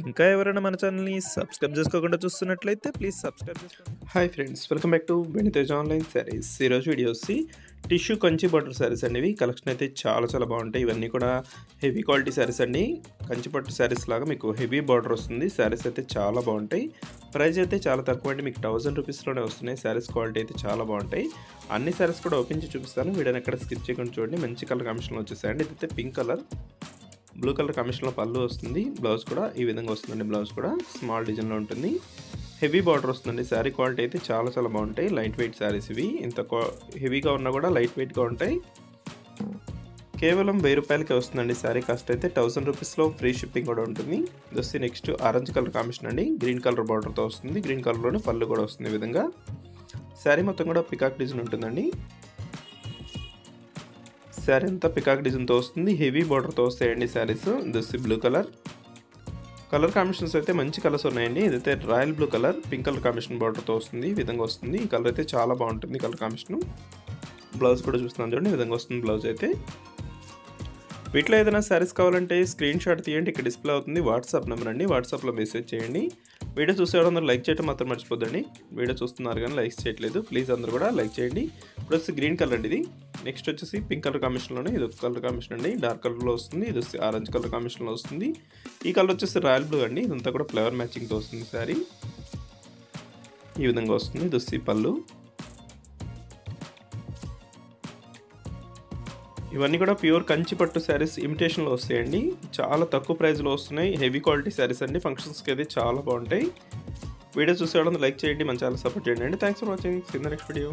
ఇంకా ఎవరైనా మన ఛానల్‌ని సబ్స్క్రైబ్ చేసుకోకుండా చూస్తున్నట్లయితే ప్లీజ్ సబ్స్క్రైబ్ చేసుకోండి. Hi friends, welcome back to వెనితేజ్ online saris. ఈరోజు వీడియో వచ్చి టిష్యూ కంచి పట్టు శారీస్ అనేవి కలెక్షన్ అయితే చాలా బాగుంటాయి. ఇవన్నీ కూడా హెవీ క్వాలిటీ శారీస్ అండి. కంచి పట్టు శారీస్ లాగా మీకు హెవీ బార్డర్ వస్తుంది. శారీస్ అయితే చాలా బాగుంటాయి. ప్రైస్ అయితే చాలా తక్కువ అండి, మీకు 1000 రూపీస్లోనే వస్తున్నాయి. శారీస్ క్వాలిటీ అయితే చాలా బాగుంటాయి. అన్ని శారీస్ కూడా ఓపెన్ చేసి చూపిస్తాను. వీడియోని ఎక్కడ స్కిప్ చేయకుండా చూడండి. మంచి కలర్ కాంబినేషన్లో వచ్చేసాయండి. ఇదైతే పింక్ కలర్, బ్లూ కలర్ కాంబినేషన్లో పళ్ళు వస్తుంది. బ్లౌజ్ కూడా ఈ విధంగా వస్తుందండి. బ్లౌజ్ కూడా స్మాల్ డిజైన్లో ఉంటుంది. హెవీ బార్డర్ వస్తుందండి. శారీ క్వాలిటీ అయితే చాలా బాగుంటాయి. లైట్ వెయిట్ శారీస్ ఇవి. ఇంత హెవీగా ఉన్నా కూడా లైట్ వెయిట్గా ఉంటాయి. కేవలం 1000 రూపాయలకే వస్తుందండి. శారీ కాస్ట్ అయితే 1000 రూపీస్లో ఫ్రీ షిప్పింగ్ కూడా ఉంటుంది. దొస్తి నెక్స్ట్ ఆరెంజ్ కలర్ కాంబినేషన్ అండి. గ్రీన్ కలర్ బార్డర్తో వస్తుంది. గ్రీన్ కలర్లోనే పళ్ళు కూడా వస్తుంది. ఈ విధంగా శారీ మొత్తం కూడా పికాక్ డిజైన్ ఉంటుందండి. శారీ అంతా పికాక్ డిజైన్తో వస్తుంది. హెవీ బార్డర్తో వస్తాయండి శారీస్. దొస్తి బ్లూ కలర్ కాంబినేషన్స్ అయితే మంచి కలర్స్ ఉన్నాయండి. ఇదైతే royal blue colour, pink colour combination బార్డర్తో వస్తుంది. ఈ విధంగా వస్తుంది. ఈ కలర్ అయితే చాలా బాగుంటుంది. కలర్ కాంబినేషన్ బ్లౌజ్ కూడా చూస్తున్నాను చూడండి. ఈ విధంగా వస్తుంది బ్లౌజ్ అయితే. వీటిలో ఏదైనా శారీస్ కావాలంటే స్క్రీన్ షాట్ తీయండి. ఇక్కడ డిస్ప్లే అవుతుంది వాట్సాప్ నెంబర్ అండి. వాట్సాప్లో మెసేజ్ చేయండి. వీడియో చూసేవాళ్ళు అందరూ లైక్ చేయడం మాత్రం మర్చిపోద్దండి. వీడియో చూస్తున్నారు కానీ లైక్స్ చేయట్లేదు. ప్లీజ్ అందరూ కూడా లైక్ చేయండి. ఇప్పుడు వచ్చి గ్రీన్ కలర్ అండి ఇది. నెక్స్ట్ వచ్చేసి పింక్ కలర్ కాంబినేషన్లోనే ఇది ఒక కలర్ కాంబినేషన్ అండి. డార్క్ కలర్లో వస్తుంది. ఇది వచ్చి ఆరెంజ్ కలర్ కాంబినేషన్లో వస్తుంది. ఈ కలర్ వచ్చేసి రాయల్ బ్లూ అండి. ఇదంతా కూడా ఫ్లవర్ మ్యాచింగ్తో వస్తుంది శారీ. ఈ విధంగా వస్తుంది. ఇది వచ్చి పళ్ళు. ఇవన్నీ కూడా ప్యూర్ కంచి పట్టు శారీస్ ఇమిటేషన్లో వస్తాయండి. చాలా తక్కువ ప్రైస్లో వస్తున్నాయి. హెవీ క్వాలిటీ శారీస్ అండి. ఫంక్షన్స్కి అయితే చాలా బాగుంటాయి. వీడియో చూసేవాళ్ళని లైక్ చేయండి. మన ఛానల్ సపోర్ట్ చేయండి అండి. Thanks for watching. See in the next video.